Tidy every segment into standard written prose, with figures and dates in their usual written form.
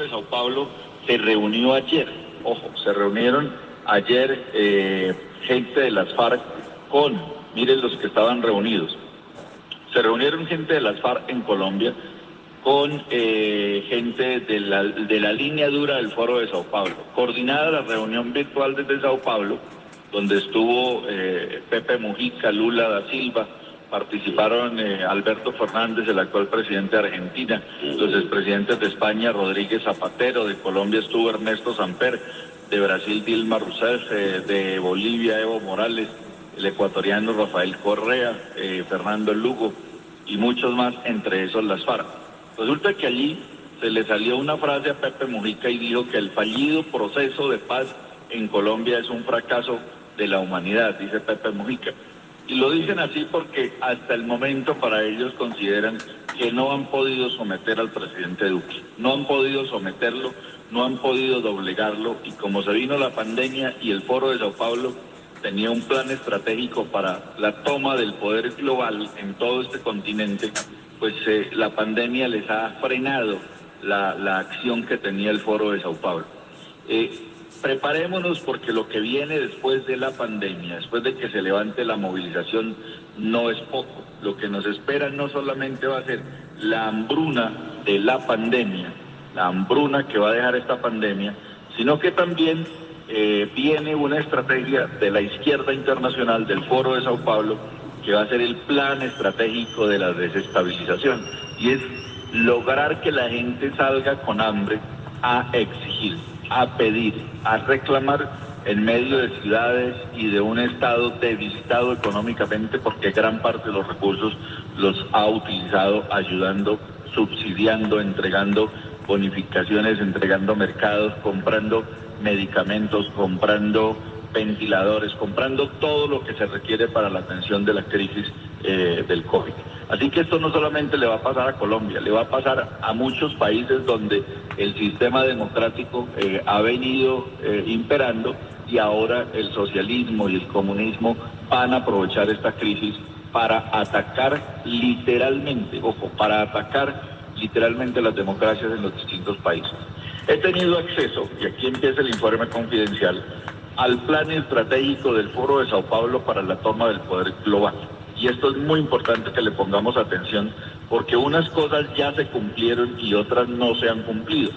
de Sao Paulo se reunió ayer. Ojo, se reunieron ayer gente de las FARC miren los que estaban reunidos. Se reunieron gente de las FARC en Colombia con gente de la línea dura del Foro de Sao Paulo. Coordinada la reunión virtual desde Sao Paulo, donde estuvo Pepe Mujica, Lula da Silva, participaron Alberto Fernández, el actual presidente de Argentina, los expresidentes de España, Rodríguez Zapatero, de Colombia estuvo Ernesto Samper, de Brasil Dilma Rousseff, de Bolivia Evo Morales, el ecuatoriano Rafael Correa, Fernando Lugo y muchos más, entre esos las FARC. Resulta que allí se le salió una frase a Pepe Mujica y dijo que el fallido proceso de paz en Colombia es un fracaso de la humanidad, dice Pepe Mujica. Y lo dicen así porque hasta el momento para ellos consideran que no han podido someter al presidente Duque, no han podido someterlo, no han podido doblegarlo, y como se vino la pandemia y el Foro de Sao Paulo tenía un plan estratégico para la toma del poder global en todo este continente, pues la pandemia les ha frenado la acción que tenía el Foro de Sao Paulo. Preparémonos porque lo que viene después de la pandemia, después de que se levante la movilización, no es poco. Lo que nos espera no solamente va a ser la hambruna de la pandemia, la hambruna que va a dejar esta pandemia, sino que también viene una estrategia de la izquierda internacional del Foro de Sao Paulo que va a ser el plan estratégico de la desestabilización, y es lograr que la gente salga con hambre a exigir, a pedir, a reclamar en medio de ciudades y de un Estado debilitado económicamente porque gran parte de los recursos los ha utilizado ayudando, subsidiando, entregando bonificaciones, entregando mercados, comprando medicamentos, comprando ventiladores, comprando todo lo que se requiere para la atención de la crisis del COVID. Así que esto no solamente le va a pasar a Colombia, le va a pasar a muchos países donde el sistema democrático ha venido imperando, y ahora el socialismo y el comunismo van a aprovechar esta crisis para atacar literalmente, ojo, para atacar literalmente las democracias en los distintos países. He tenido acceso, y aquí empieza el informe confidencial, al plan estratégico del Foro de Sao Paulo para la toma del poder global. Y esto es muy importante que le pongamos atención, porque unas cosas ya se cumplieron y otras no se han cumplido.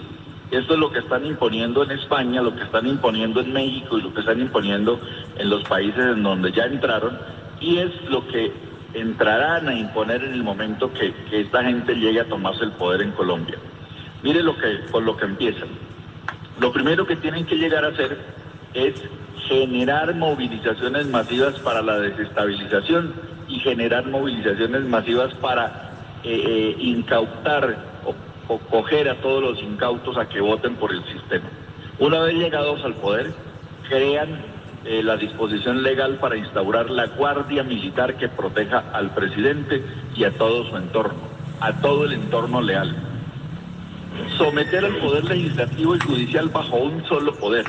Esto es lo que están imponiendo en España, lo que están imponiendo en México y lo que están imponiendo en los países en donde ya entraron, y es lo que entrarán a imponer en el momento que esta gente llegue a tomarse el poder en Colombia. Mire con lo que empiezan. Lo primero que tienen que llegar a hacer es generar movilizaciones masivas para la desestabilización y generar movilizaciones masivas para incautar o coger a todos los incautos a que voten por el sistema. Una vez llegados al poder, crean la disposición legal para instaurar la Guardia Militar que proteja al presidente y a todo su entorno, a todo el entorno leal. Someter al poder legislativo y judicial bajo un solo poder.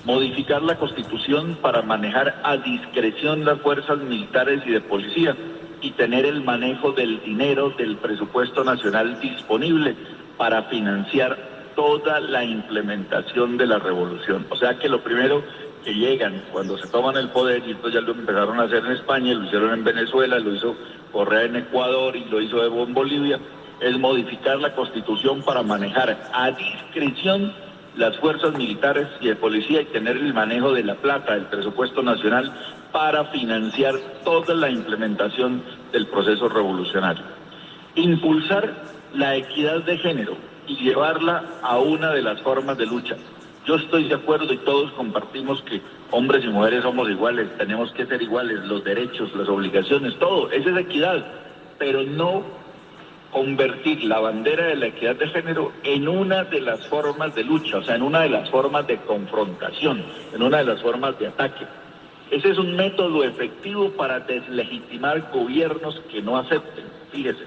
Modificar la Constitución para manejar a discreción las fuerzas militares y de policía y tener el manejo del dinero del presupuesto nacional disponible para financiar toda la implementación de la revolución. O sea que lo primero que llegan cuando se toman el poder, y esto ya lo empezaron a hacer en España, lo hicieron en Venezuela, lo hizo Correa en Ecuador y lo hizo Evo en Bolivia, es modificar la Constitución para manejar a discreción las fuerzas militares y de policía y tener el manejo de la plata del presupuesto nacional para financiar toda la implementación del proceso revolucionario. Impulsar la equidad de género y llevarla a una de las formas de lucha. Yo estoy de acuerdo y todos compartimos que hombres y mujeres somos iguales, tenemos que ser iguales, los derechos, las obligaciones, todo, esa es equidad, pero no convertir la bandera de la equidad de género en una de las formas de lucha, o sea, en una de las formas de confrontación, en una de las formas de ataque. Ese es un método efectivo para deslegitimar gobiernos que no acepten, fíjese.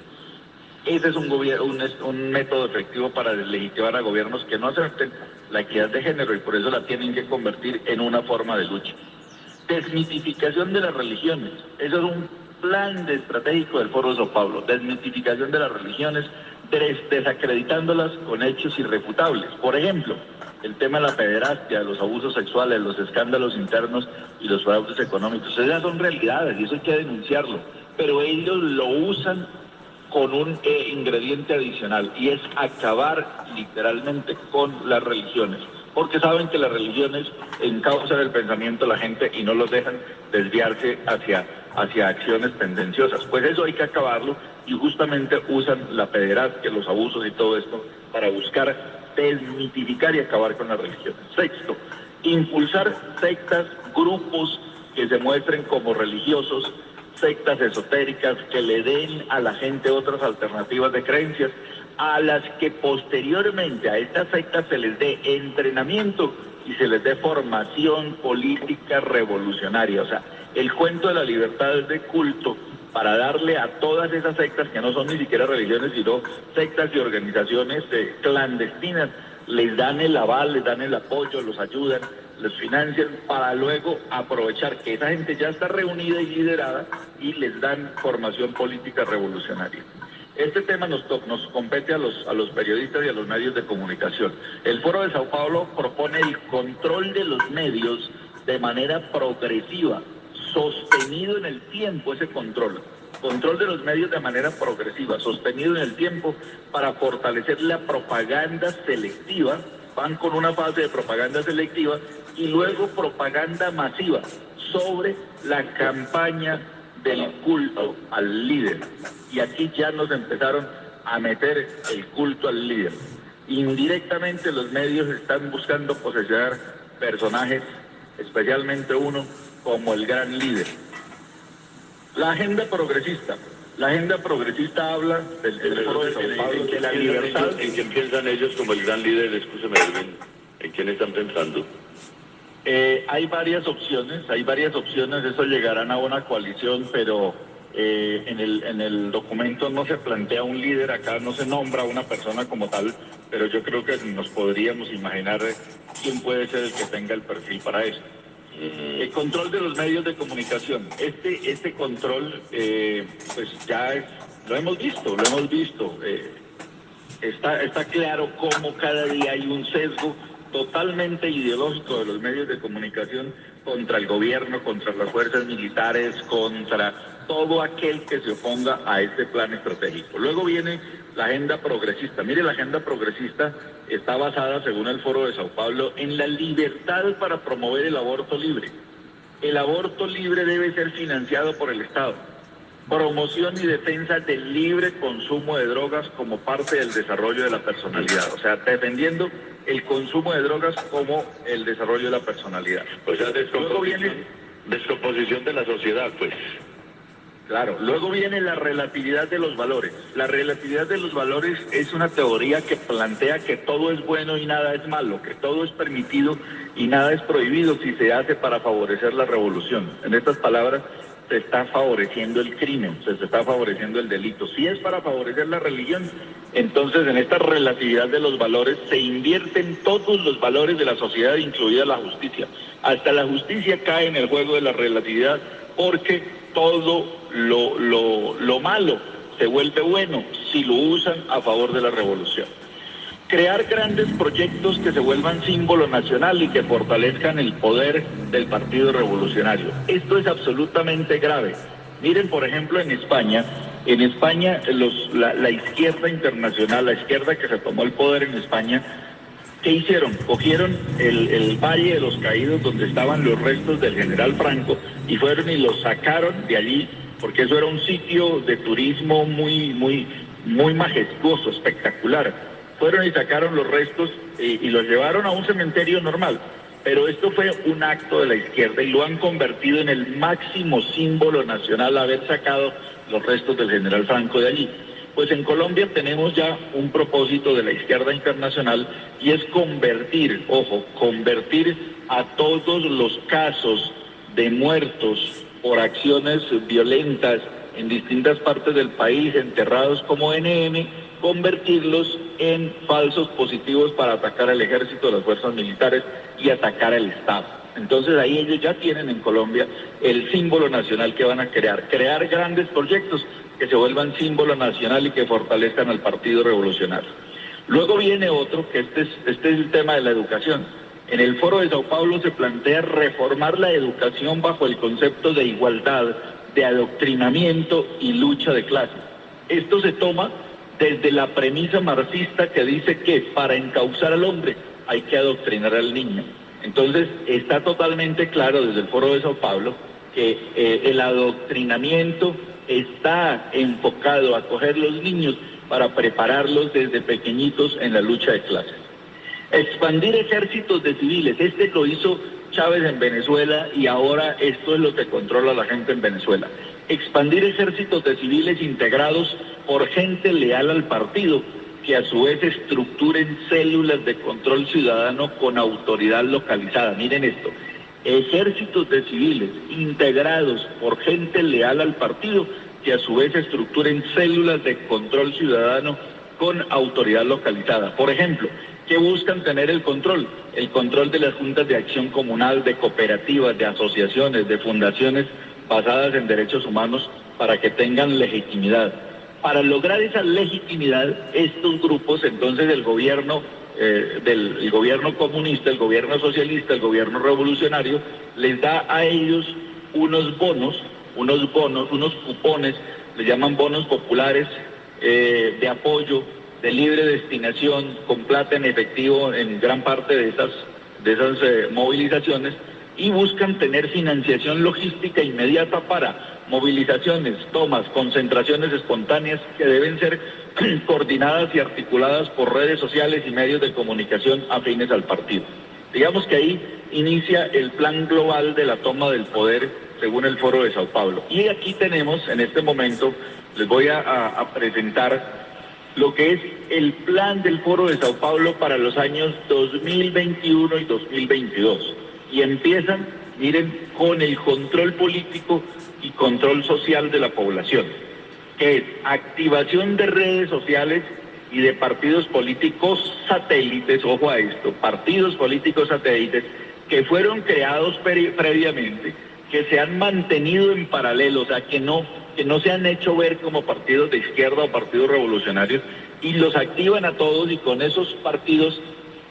Ese es un método efectivo para deslegitimar a gobiernos que no acepten la equidad de género, y por eso la tienen que convertir en una forma de lucha. Desmitificación de las religiones, eso es un plan estratégico del Foro de Sao Paulo, desmitificación de las religiones, desacreditándolas con hechos irrefutables. Por ejemplo, el tema de la pederastia, los abusos sexuales, los escándalos internos y los fraudes económicos. Esas son realidades y eso hay que denunciarlo. Pero ellos lo usan con un ingrediente adicional y es acabar literalmente con las religiones. Porque saben que las religiones encausan el pensamiento de la gente y no los dejan desviarse hacia acciones tendenciosas. Pues eso hay que acabarlo y justamente usan la pederastia, los abusos y todo esto para buscar desmitificar y acabar con las religiones. Sexto, impulsar sectas, grupos que se muestren como religiosos, sectas esotéricas que le den a la gente otras alternativas de creencias, a las que posteriormente a estas sectas se les dé entrenamiento y se les dé formación política revolucionaria. O sea, el cuento de la libertad es de culto para darle a todas esas sectas que no son ni siquiera religiones, sino sectas y organizaciones clandestinas, les dan el aval, les dan el apoyo, los ayudan, los financian para luego aprovechar que esa gente ya está reunida y liderada y les dan formación política revolucionaria. Este tema nos compete a los periodistas y a los medios de comunicación. El Foro de Sao Paulo propone el control de los medios de manera progresiva, sostenido en el tiempo ese control de los medios de manera progresiva, sostenido en el tiempo para fortalecer la propaganda selectiva. Van con una fase de propaganda selectiva y luego propaganda masiva sobre la campaña del culto al líder. Y aquí ya nos empezaron a meter el culto al líder. Indirectamente los medios están buscando posesionar personajes, especialmente uno como el gran líder. La agenda progresista habla del Foro de Sao Paulo de la libertad. ¿En quién piensan ellos como el gran líder? Escúcheme, ¿en quién están pensando? Hay varias opciones, eso llegarán a una coalición, pero en el documento no se plantea un líder, acá no se nombra una persona como tal, pero yo creo que nos podríamos imaginar quién puede ser el que tenga el perfil para eso. El control de los medios de comunicación. Este control, pues ya lo hemos visto. Está claro cómo cada día hay un sesgo totalmente ideológico de los medios de comunicación contra el gobierno, contra las fuerzas militares, contra todo aquel que se oponga a este plan estratégico. Luego viene la agenda progresista. Mire, la agenda progresista está basada, según el Foro de Sao Paulo, en la libertad para promover el aborto libre. El aborto libre debe ser financiado por el Estado. Promoción y defensa del libre consumo de drogas como parte del desarrollo de la personalidad. O sea, defendiendo el consumo de drogas como el desarrollo de la personalidad. O sea, descomposición de la sociedad, pues. Claro, luego viene la relatividad de los valores. La relatividad de los valores es una teoría que plantea que todo es bueno y nada es malo, que todo es permitido y nada es prohibido si se hace para favorecer la revolución. En estas palabras, se está favoreciendo el crimen, se está favoreciendo el delito. Si es para favorecer la religión, entonces en esta relatividad de los valores se invierten todos los valores de la sociedad, incluida la justicia. Hasta la justicia cae en el juego de la relatividad porque todo lo malo se vuelve bueno si lo usan a favor de la revolución. Crear grandes proyectos que se vuelvan símbolo nacional y que fortalezcan el poder del Partido Revolucionario. Esto es absolutamente grave. Miren, por ejemplo, en España la izquierda internacional, la izquierda que se tomó el poder en España, ¿qué hicieron? Cogieron el Valle de los Caídos, donde estaban los restos del general Franco, y fueron y los sacaron de allí, porque eso era un sitio de turismo muy majestuoso, espectacular. Fueron y sacaron los restos y los llevaron a un cementerio normal. Pero esto fue un acto de la izquierda y lo han convertido en el máximo símbolo nacional, haber sacado los restos del general Franco de allí. Pues en Colombia tenemos ya un propósito de la izquierda internacional y es convertir a todos los casos de muertos por acciones violentas en distintas partes del país, enterrados como NN, convertirlos en falsos positivos para atacar al ejército, las fuerzas militares y atacar al Estado. Entonces ahí ellos ya tienen en Colombia el símbolo nacional que van a crear grandes proyectos que se vuelvan símbolo nacional y que fortalezcan al Partido Revolucionario. Luego viene otro, que este es el tema de la educación. En el Foro de Sao Paulo se plantea reformar la educación bajo el concepto de igualdad, de adoctrinamiento y lucha de clases. Esto se toma desde la premisa marxista que dice que para encauzar al hombre hay que adoctrinar al niño. Entonces está totalmente claro desde el Foro de Sao Paulo que el adoctrinamiento está enfocado a coger los niños para prepararlos desde pequeñitos en la lucha de clases. Expandir ejércitos de civiles, lo hizo Chávez en Venezuela y ahora esto es lo que controla la gente en Venezuela. Expandir ejércitos de civiles integrados por gente leal al partido, que a su vez estructuren células de control ciudadano con autoridad localizada. Miren esto, ejércitos de civiles integrados por gente leal al partido, que a su vez estructuren células de control ciudadano con autoridad localizada. Por ejemplo, ¿qué buscan tener el control? El control de las juntas de acción comunal, de cooperativas, de asociaciones, de fundaciones basadas en derechos humanos para que tengan legitimidad. Para lograr esa legitimidad, estos grupos, entonces el gobierno el gobierno comunista, el gobierno socialista, el gobierno revolucionario, les da a ellos unos cupones, les llaman bonos populares de apoyo, de libre destinación, con plata en efectivo en gran parte de esas movilizaciones, y buscan tener financiación logística inmediata para movilizaciones, tomas, concentraciones espontáneas que deben ser coordinadas y articuladas por redes sociales y medios de comunicación afines al partido. Digamos que ahí inicia el plan global de la toma del poder según el Foro de Sao Paulo. Y aquí tenemos, en este momento, les voy a presentar lo que es el plan del Foro de Sao Paulo para los años 2021 y 2022. Y empiezan, miren, con el control político y control social de la población, que es activación de redes sociales y de partidos políticos satélites, ojo a esto, partidos políticos satélites que fueron creados previamente, que se han mantenido en paralelo, o sea, que no se han hecho ver como partidos de izquierda o partidos revolucionarios, y los activan a todos, y con esos partidos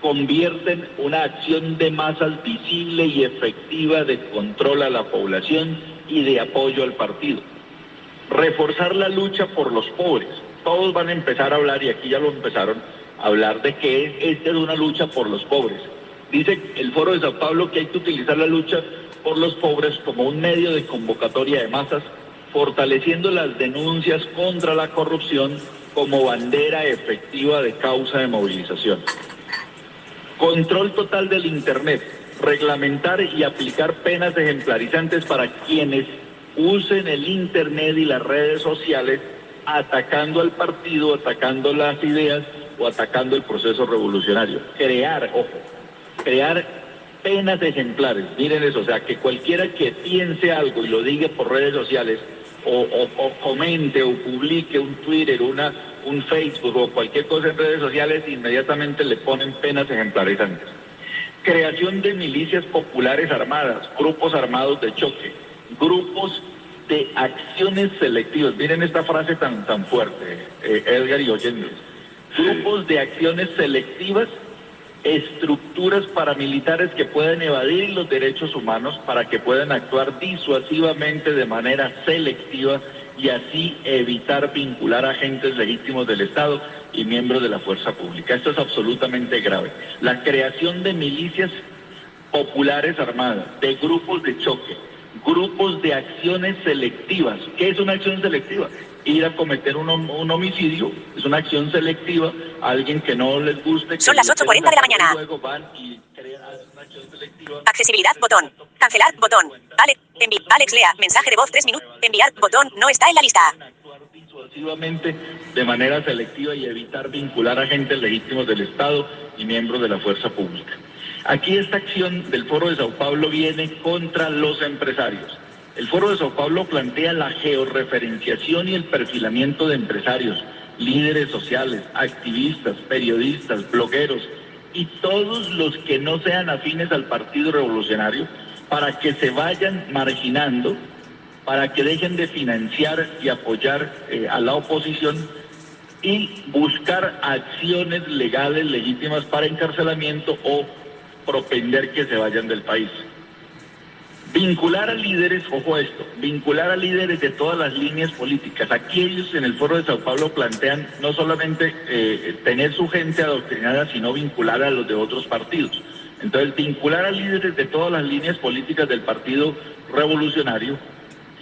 convierten una acción de masas visible y efectiva de control a la población y de apoyo al partido. Reforzar la lucha por los pobres. Todos van a empezar a hablar, y aquí ya lo empezaron a hablar, de que esta es una lucha por los pobres. Dice el Foro de Sao Paulo que hay que utilizar la lucha por los pobres como un medio de convocatoria de masas, fortaleciendo las denuncias contra la corrupción como bandera efectiva de causa de movilización. Control total del Internet, reglamentar y aplicar penas ejemplarizantes para quienes usen el Internet y las redes sociales atacando al partido, atacando las ideas o atacando el proceso revolucionario. Crear penas ejemplares, miren eso, o sea, que cualquiera que piense algo y lo diga por redes sociales o comente o publique un Twitter, un Facebook o cualquier cosa en redes sociales, inmediatamente le ponen penas ejemplarizantes. Creación de milicias populares armadas, grupos armados de choque, grupos de acciones selectivas. Miren esta frase tan fuerte, Edgar y oyentes. Grupos de acciones selectivas, estructuras paramilitares que pueden evadir los derechos humanos para que puedan actuar disuasivamente de manera selectiva y así evitar vincular a agentes legítimos del Estado y miembros de la fuerza pública. Esto es absolutamente grave. La creación de milicias populares armadas, de grupos de choque, grupos de acciones selectivas. ¿Qué es una acción selectiva? Ir a cometer un homicidio, es una acción selectiva, a alguien que no les guste. Son las 8:40 de la mañana. Luego van y crean una acción selectiva. Accesibilidad, botón. Cancelar, botón. Alex Lea, mensaje de voz 3 minutos. Enviar, botón, no está en la lista. Actuar disuasivamente de manera selectiva y evitar vincular a agentes legítimos del Estado y miembros de la fuerza pública. Aquí esta acción del Foro de Sao Paulo viene contra los empresarios. El Foro de Sao Paulo plantea la georreferenciación y el perfilamiento de empresarios, líderes sociales, activistas, periodistas, blogueros, y todos los que no sean afines al Partido Revolucionario, para que se vayan marginando, para que dejen de financiar y apoyar a la oposición y buscar acciones legales legítimas para encarcelamiento o propender que se vayan del país. Vincular a líderes, ojo a esto, vincular a líderes de todas las líneas políticas. Aquí ellos en el Foro de Sao Paulo plantean no solamente tener su gente adoctrinada, sino vincular a los de otros partidos. Entonces, vincular a líderes de todas las líneas políticas del Partido Revolucionario,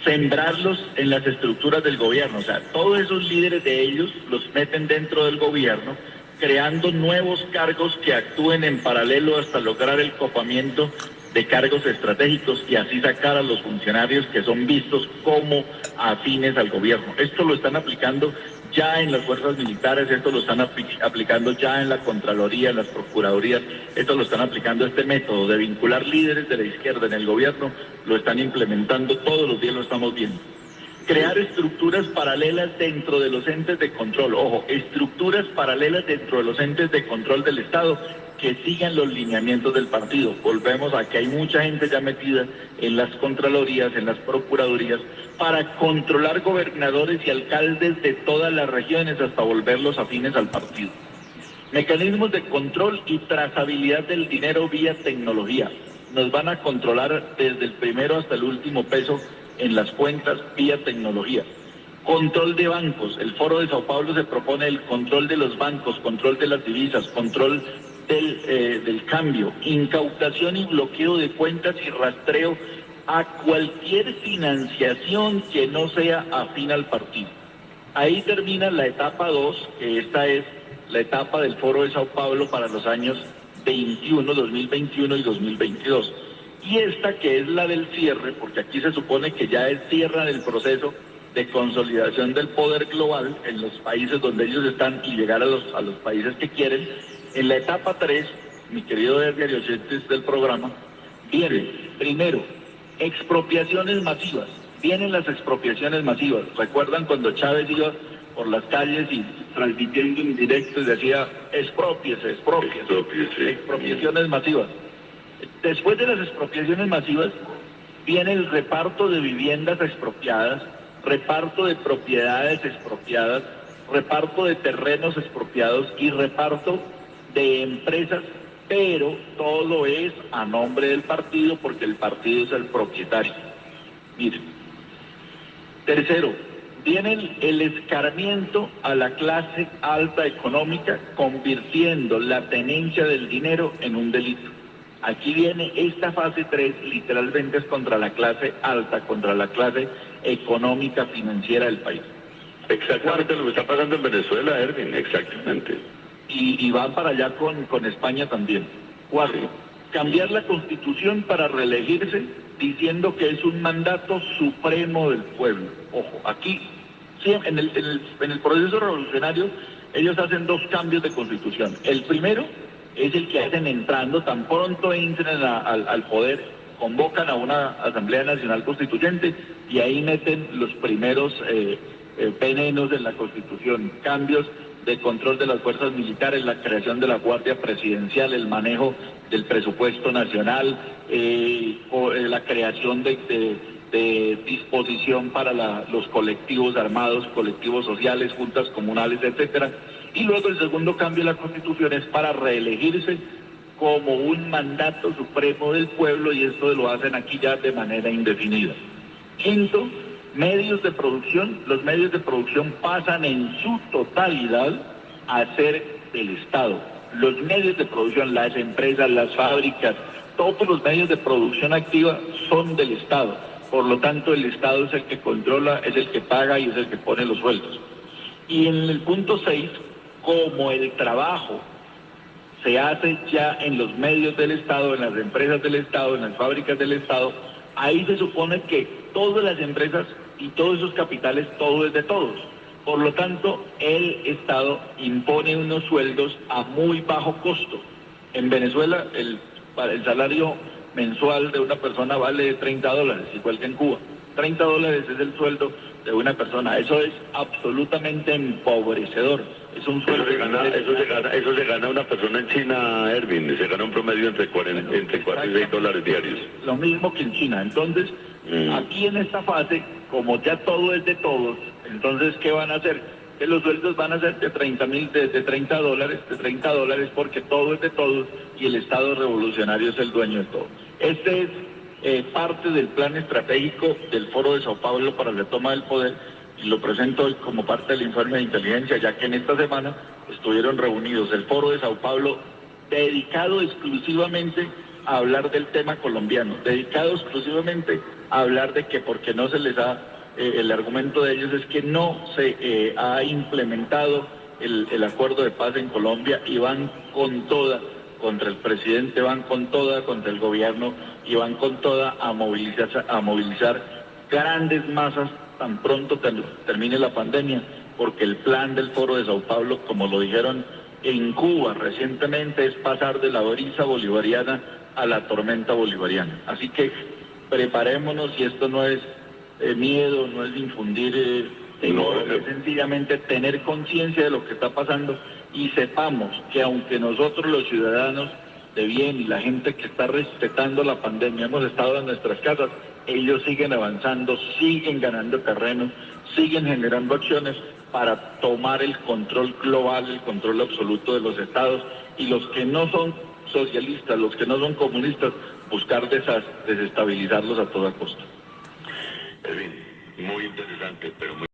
sembrarlos en las estructuras del gobierno. O sea, todos esos líderes de ellos los meten dentro del gobierno, creando nuevos cargos que actúen en paralelo hasta lograr el copamiento de cargos estratégicos y así sacar a los funcionarios que son vistos como afines al gobierno. Esto lo están aplicando ya en las fuerzas militares, esto lo están aplicando ya en la Contraloría, en las Procuradurías, esto lo están aplicando, este método de vincular líderes de la izquierda en el gobierno, lo están implementando, todos los días lo estamos viendo. Crear estructuras paralelas dentro de los entes de control, ojo, estructuras paralelas dentro de los entes de control del Estado que sigan los lineamientos del partido. Volvemos a que hay mucha gente ya metida en las Contralorías, en las Procuradurías, para controlar gobernadores y alcaldes de todas las regiones hasta volverlos afines al partido. Mecanismos de control y trazabilidad del dinero vía tecnología. Nos van a controlar desde el primero hasta el último peso en las cuentas vía tecnología. Control de bancos. El Foro de Sao Paulo se propone el control de los bancos, control de las divisas, control del cambio, incautación y bloqueo de cuentas y rastreo a cualquier financiación que no sea afín al partido. Ahí termina la etapa 2, que esta es la etapa del Foro de Sao Paulo para los años 2021 y 2022. Y esta que es la del cierre, porque aquí se supone que ya es cierre del proceso de consolidación del poder global en los países donde ellos están y llegar a los países que quieren. En la etapa 3, mi querido Edgar y oyentes del programa, viene primero expropiaciones masivas. Vienen las expropiaciones masivas. ¿Recuerdan cuando Chávez iba por las calles y transmitiendo en directo y decía expropiese? Expropiaciones masivas. Después de las expropiaciones masivas, viene el reparto de viviendas expropiadas, reparto de propiedades expropiadas, reparto de terrenos expropiados y reparto de empresas, pero todo es a nombre del partido porque el partido es el propietario. Miren. Tercero, viene el escarmiento a la clase alta económica, convirtiendo la tenencia del dinero en un delito. Aquí viene esta fase 3, literalmente es contra la clase alta, contra la clase económica financiera del país. Exactamente lo que está pasando en Venezuela, Erwin, exactamente. Y va para allá con España también. Cuarto, cambiar la Constitución para reelegirse diciendo que es un mandato supremo del pueblo. Ojo, aquí, sí, en el proceso revolucionario, ellos hacen 2 cambios de Constitución. El primero es el que hacen entrando, tan pronto entren al poder, convocan a una Asamblea Nacional Constituyente y ahí meten los primeros venenos en la Constitución, cambios de control de las fuerzas militares, la creación de la Guardia Presidencial, el manejo del presupuesto nacional, la creación de disposición para los colectivos armados, colectivos sociales, juntas comunales, etcétera. Y luego el segundo cambio de la Constitución es para reelegirse como un mandato supremo del pueblo y esto lo hacen aquí ya de manera indefinida. Quinto, medios de producción. Los medios de producción pasan en su totalidad a ser del Estado. Los medios de producción, las empresas, las fábricas, todos los medios de producción activa son del Estado. Por lo tanto, el Estado es el que controla, es el que paga y es el que pone los sueldos. Y en el punto 6, como el trabajo se hace ya en los medios del Estado, en las empresas del Estado, en las fábricas del Estado, ahí se supone que todas las empresas y todos esos capitales, todo es de todos. Por lo tanto, el Estado impone unos sueldos a muy bajo costo. En Venezuela, el salario mensual de una persona vale $30, igual que en Cuba. $30 es el sueldo de una persona. Eso es absolutamente empobrecedor. Es un sueldo. Eso se gana una persona en China, Erwin. Se gana un promedio entre 4 y $6 diarios. Lo mismo que en China. Entonces, aquí en esta fase, como ya todo es de todos, entonces, ¿qué van a hacer? Que los sueldos van a ser de $30 porque todo es de todos y el Estado revolucionario es el dueño de todo. Este es parte del plan estratégico del Foro de Sao Paulo para la toma del poder y lo presento hoy como parte del informe de inteligencia, ya que en esta semana estuvieron reunidos el Foro de Sao Paulo dedicado exclusivamente a hablar del tema colombiano, dedicado exclusivamente a hablar de que porque no se les ha... el argumento de ellos es que no se ha implementado el acuerdo de paz en Colombia y van con toda contra el presidente, van con toda contra el gobierno y van con toda a movilizar grandes masas tan pronto termine la pandemia, porque el plan del Foro de Sao Paulo, como lo dijeron en Cuba recientemente, es pasar de la brisa bolivariana a la tormenta bolivariana. Así que preparémonos, y esto no es miedo, no es infundir temor, es sencillamente tener conciencia de lo que está pasando y sepamos que aunque nosotros los ciudadanos de bien y la gente que está respetando la pandemia hemos estado en nuestras casas, ellos siguen avanzando, siguen ganando terreno, siguen generando acciones para tomar el control global, el control absoluto de los estados, y los que no son socialistas, los que no son comunistas, buscar desestabilizarlos a toda costa. Erwin, muy interesante, pero muy